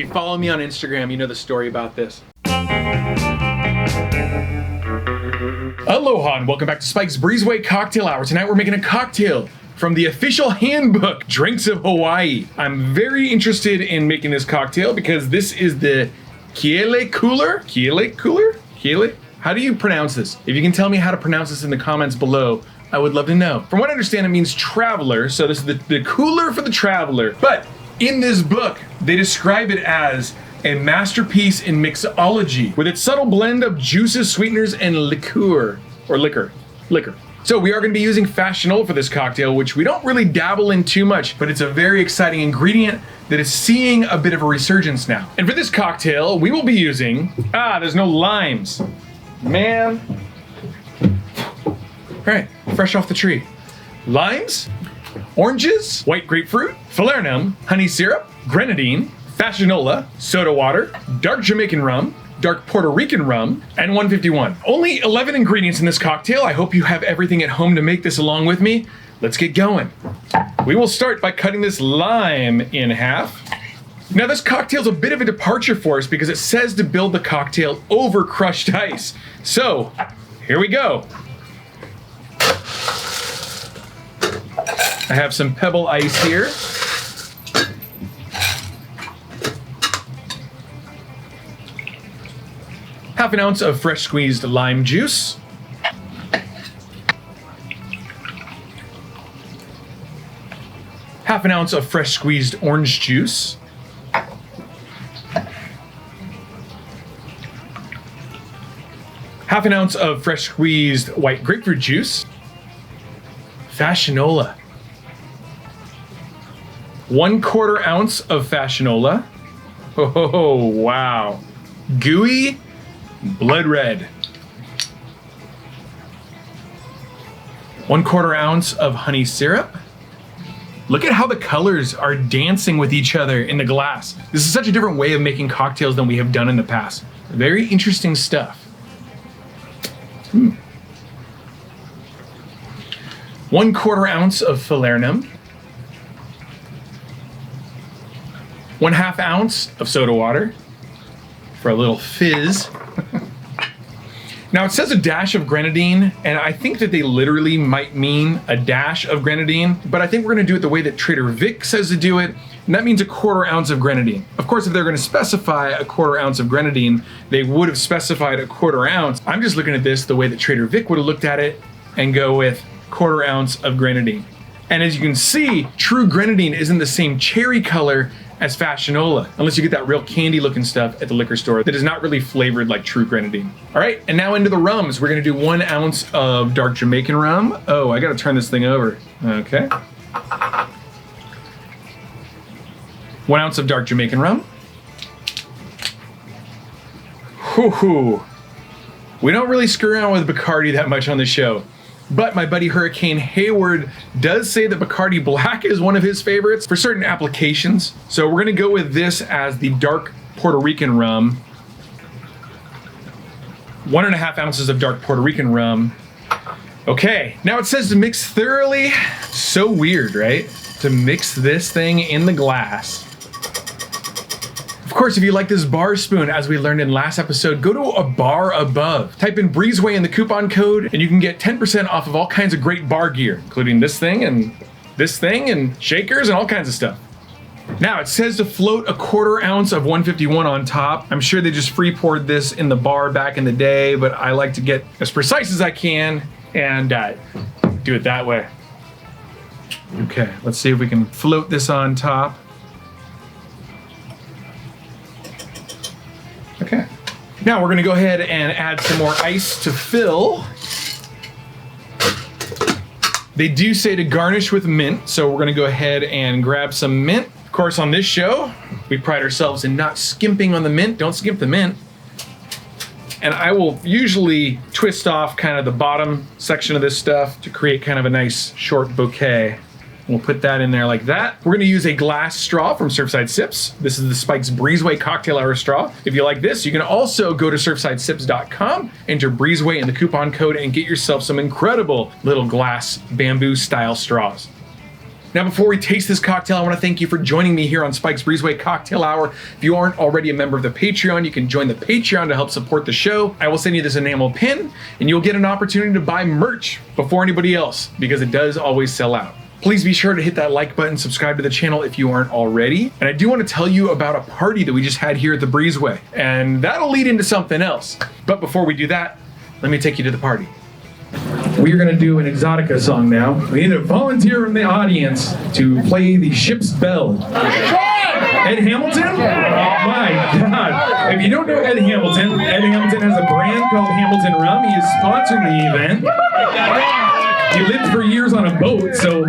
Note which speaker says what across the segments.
Speaker 1: you follow me on Instagram, you know the story about this. Aloha and welcome back to Spike's Breezeway Cocktail Hour. Tonight we're making a cocktail from the official handbook, Drinks of Hawaii. I'm very interested in making this cocktail because this is the Kiele Cooler? Kiele Cooler? Kiele? How do you pronounce this? If you can tell me how to pronounce this in the comments below, I would love to know. From what I understand, it means traveler, so this is the cooler for the traveler. But in this book, they describe it as a masterpiece in mixology with its subtle blend of juices, sweeteners, and liqueur. So we are going to be using fashionol for this cocktail, which we don't really dabble in too much, but it's a very exciting ingredient that is seeing a bit of a resurgence now. And for this cocktail, we will be using, there's no limes. Man. All right, fresh off the tree. Limes, oranges, white grapefruit, falernum, honey syrup, grenadine, fashionola, soda water, dark Jamaican rum, dark Puerto Rican rum, and 151. Only 11 ingredients in this cocktail. I hope you have everything at home to make this along with me. Let's get going. We will start by cutting this lime in half. Now this cocktail's a bit of a departure for us because it says to build the cocktail over crushed ice. So, here we go. I have some pebble ice here. Half an ounce of fresh squeezed lime juice. Half an ounce of fresh squeezed orange juice. Half an ounce of fresh squeezed white grapefruit juice. Fashionola. 1/4 ounce of fashionola. Oh, wow. Gooey, blood red. 1/4 ounce of honey syrup. Look at how the colors are dancing with each other in the glass. This is such a different way of making cocktails than we have done in the past. Very interesting stuff. 1/4 ounce of falernum. 1/2 ounce of soda water for a little fizz. Now it says a dash of grenadine, and I think that they literally might mean a dash of grenadine, but I think we're gonna do it the way that Trader Vic says to do it, and that means 1/4 ounce of grenadine. Of course, if they're gonna specify 1/4 ounce of grenadine, they would have specified 1/4 ounce. I'm just looking at this the way that Trader Vic would have looked at it and go with 1/4 ounce of grenadine. And as you can see, true grenadine isn't the same cherry color as fashionola, unless you get that real candy looking stuff at the liquor store that is not really flavored like true grenadine. All right, and now into the rums. We're gonna do 1 ounce of dark Jamaican rum. Oh, I gotta turn this thing over. Okay. 1 ounce of dark Jamaican rum. Whoo-hoo. We don't really screw around with Bacardi that much on the show. But my buddy Hurricane Hayward does say that Bacardi Black is one of his favorites for certain applications. So we're gonna go with this as the dark Puerto Rican rum. 1.5 ounces of dark Puerto Rican rum. Okay, now it says to mix thoroughly. So weird, right? To mix this thing in the glass. Of course, if you like this bar spoon, as we learned in last episode, go to a bar above. Type in Breezeway in the coupon code, and you can get 10% off of all kinds of great bar gear, including this thing and shakers and all kinds of stuff. Now, it says to float 1/4 ounce of 151 on top. I'm sure they just free poured this in the bar back in the day, but I like to get as precise as I can and do it that way. Okay, let's see if we can float this on top. Okay. Now we're gonna go ahead and add some more ice to fill. They do say to garnish with mint, so we're gonna go ahead and grab some mint. Of course, on this show, we pride ourselves in not skimping on the mint. Don't skimp the mint. And I will usually twist off kind of the bottom section of this stuff to create kind of a nice short bouquet. We'll put that in there like that. We're gonna use a glass straw from Surfside Sips. This is the Spike's Breezeway Cocktail Hour straw. If you like this, you can also go to surfsidesips.com, enter Breezeway in the coupon code, and get yourself some incredible little glass bamboo style straws. Now, before we taste this cocktail, I want to thank you for joining me here on Spike's Breezeway Cocktail Hour. If you aren't already a member of the Patreon, you can join the Patreon to help support the show. I will send you this enamel pin, and you'll get an opportunity to buy merch before anybody else, because it does always sell out. Please be sure to hit that like button, subscribe to the channel if you aren't already. And I do want to tell you about a party that we just had here at the Breezeway, and that'll lead into something else. But before we do that, let me take you to the party. We are going to do an Exotica song now. We need a volunteer in the audience to play the ship's bell. Ed Hamilton? My God. If you don't know Ed Hamilton has a brand called Hamilton Rum. He has sponsored the event. He lived for years on a boat, so...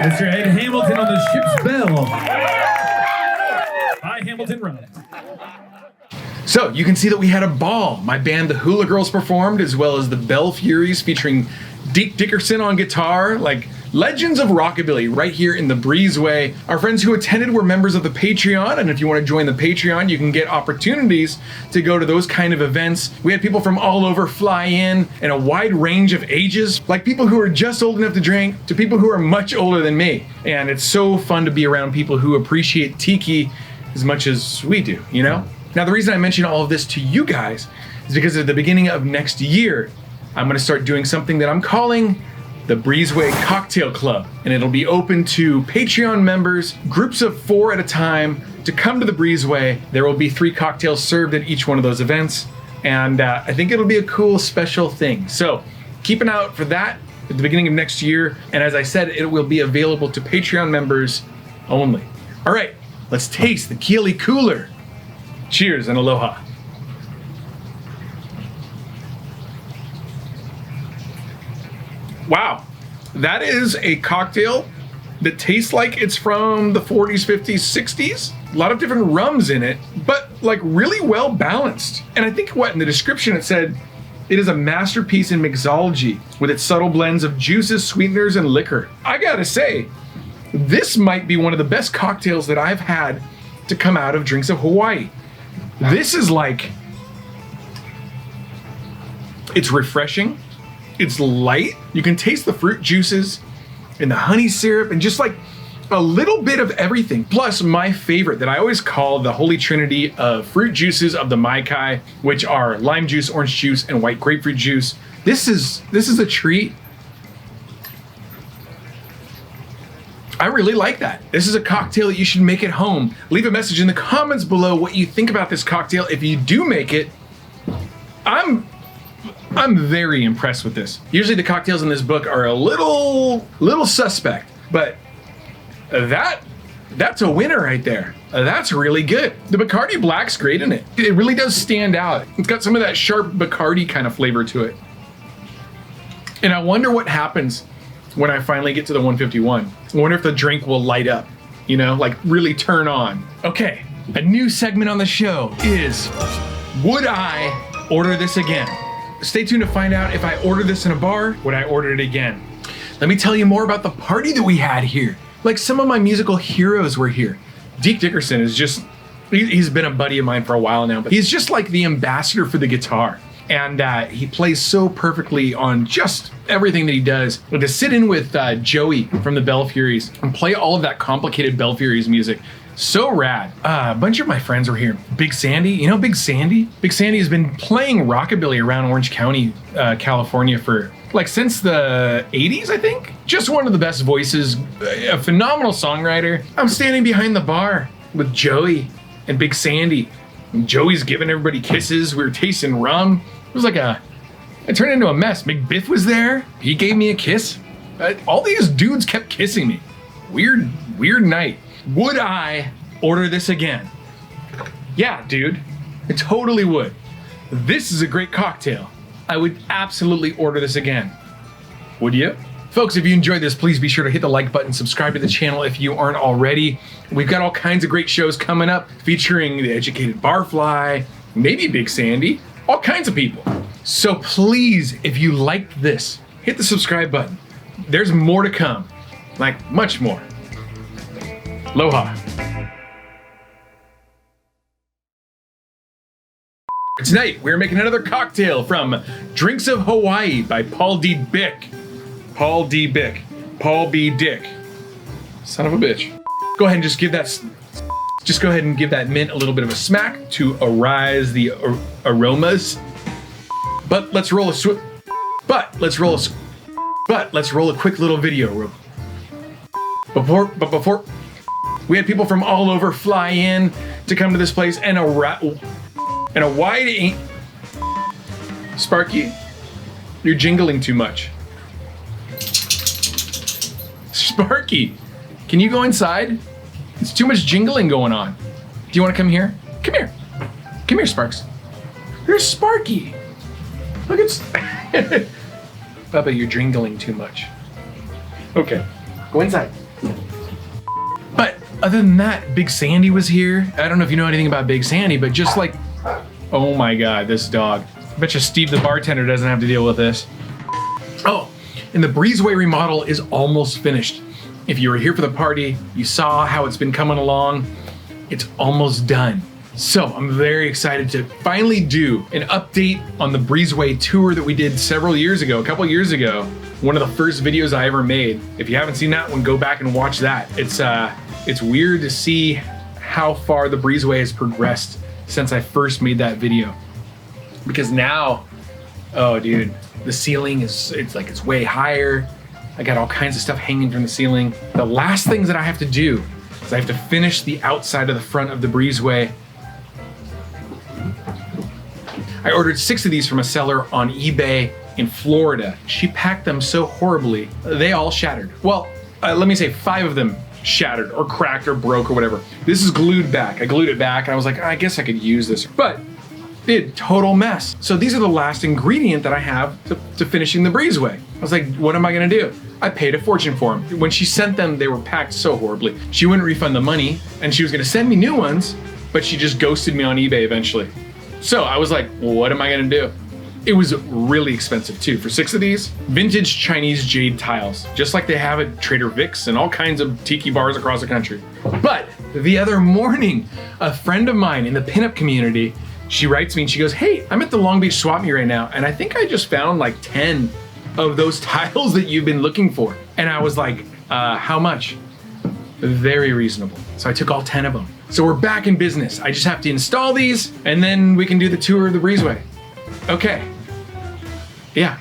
Speaker 1: Mr. Ed Hamilton on the ship's bell by Hamilton Rum. So you can see that we had a ball. My band, the Hula Girls, performed, as well as the Bellfuries featuring Deke on guitar, like legends of rockabilly right here in the Breezeway. Our friends who attended were members of the Patreon, and if you want to join the Patreon, you can get opportunities to go to those kind of events. We had people from all over fly in a wide range of ages, like people who are just old enough to drink to people who are much older than me. And it's so fun to be around people who appreciate tiki as much as we do, you know? Now, the reason I mention all of this to you guys is because at the beginning of next year, I'm going to start doing something that I'm calling the Breezeway Cocktail Club, and it'll be open to Patreon members, groups of 4 at a time, to come to the Breezeway. There will be 3 cocktails served at each one of those events, and I think it'll be a cool, special thing. So keep an eye out for that at the beginning of next year, and as I said, it will be available to Patreon members only. All right, let's taste the Kiele Cooler. Cheers and aloha. Wow, that is a cocktail that tastes like it's from the 40s, 50s, 60s. A lot of different rums in it, but like really well balanced. And I think in the description it said, it is a masterpiece in mixology with its subtle blends of juices, sweeteners, and liquor. I gotta say, this might be one of the best cocktails that I've had to come out of Drinks of Hawaii. This is like, it's refreshing, it's light, you can taste the fruit juices and the honey syrup and just like a little bit of everything. Plus my favorite that I always call the holy trinity of fruit juices of the Mai Kai, which are lime juice, orange juice, and white grapefruit juice. This is a treat. I really like that. This is a cocktail that you should make at home. Leave a message in the comments below what you think about this cocktail. If you do make it, I'm very impressed with this. Usually the cocktails in this book are a little suspect, but that's a winner right there. That's really good. The Bacardi Black's great in it. It really does stand out. It's got some of that sharp Bacardi kind of flavor to it. And I wonder what happens when I finally get to the 151. I wonder if the drink will light up, you know, like really turn on. Okay, a new segment on the show is, would I order this again? Stay tuned to find out if I order this in a bar, would I order it again? Let me tell you more about the party that we had here. Like some of my musical heroes were here. Deke Dickerson is just, he's been a buddy of mine for a while now, but he's just like the ambassador for the guitar. And he plays so perfectly on just everything that he does. And to sit in with Joey from the Bellfuries and play all of that complicated Bellfuries music, so rad. A bunch of my friends were here. Big Sandy, you know Big Sandy? Big Sandy has been playing rockabilly around Orange County, California for like since the 80s, I think. Just one of the best voices, a phenomenal songwriter. I'm standing behind the bar with Joey and Big Sandy. And Joey's giving everybody kisses. We were tasting rum. It was like it turned into a mess. Big Biff was there. He gave me a kiss. All these dudes kept kissing me. Weird night. Would I order this again? Yeah, dude, I totally would. This is a great cocktail. I would absolutely order this again. Would you? Folks, if you enjoyed this, please be sure to hit the like button, subscribe to the channel if you aren't already. We've got all kinds of great shows coming up featuring the Educated Barfly, maybe Big Sandy, all kinds of people. So please, if you liked this, hit the subscribe button. There's more to come, like much more. Aloha. Tonight, we're making another cocktail from Drinks of Hawaii by Paul D. Bick. Paul D. Bick. Paul B. Dick. Son of a bitch. Go ahead and just give that mint a little bit of a smack to arise the aromas. But let's roll a quick little video. Before we had people from all over fly in to come to this place, and a wide Sparky, you're jingling too much. Sparky, can you go inside? It's too much jingling going on. Do you want to come here? Come here. Come here, Sparks. Here's Sparky. Look at Bubba, you're jingling too much. Okay, go inside. But other than that, Big Sandy was here. I don't know if you know anything about Big Sandy, but just like, oh my God, this dog. I bet you Steve the bartender doesn't have to deal with this. Oh, and the Breezeway remodel is almost finished. If you were here for the party, you saw how it's been coming along. It's almost done. So I'm very excited to finally do an update on the Breezeway tour that we did a couple years ago. One of the first videos I ever made. If you haven't seen that one, go back and watch that. It's weird to see how far the Breezeway has progressed since I first made that video. Because now, oh dude, the ceiling it's way higher. I got all kinds of stuff hanging from the ceiling. The last things that I have to do is I have to finish the outside of the front of the Breezeway. I ordered 6 of these from a seller on eBay in Florida. She packed them so horribly, they all shattered. Well, let me say 5 of them shattered or cracked or broke or whatever. This is glued back. I glued it back and I was like, I guess I could use this, but it total mess. So these are the last ingredient that I have to finishing the Breezeway. I was like, what am I gonna do? I paid a fortune for them. When she sent them, they were packed so horribly. She wouldn't refund the money, and she was gonna send me new ones, but she just ghosted me on eBay eventually. So I was like, well, what am I gonna do? It was really expensive too. For 6 of these, vintage Chinese jade tiles, just like they have at Trader Vic's and all kinds of tiki bars across the country. But the other morning, a friend of mine in the pinup community, she writes me and she goes, hey, I'm at the Long Beach swap meet right now, and I think I just found like 10 of those tiles that you've been looking for. And I was like, how much? Very reasonable. So I took all 10 of them. So we're back in business. I just have to install these and then we can do the tour of the Breezeway. Okay. Yeah.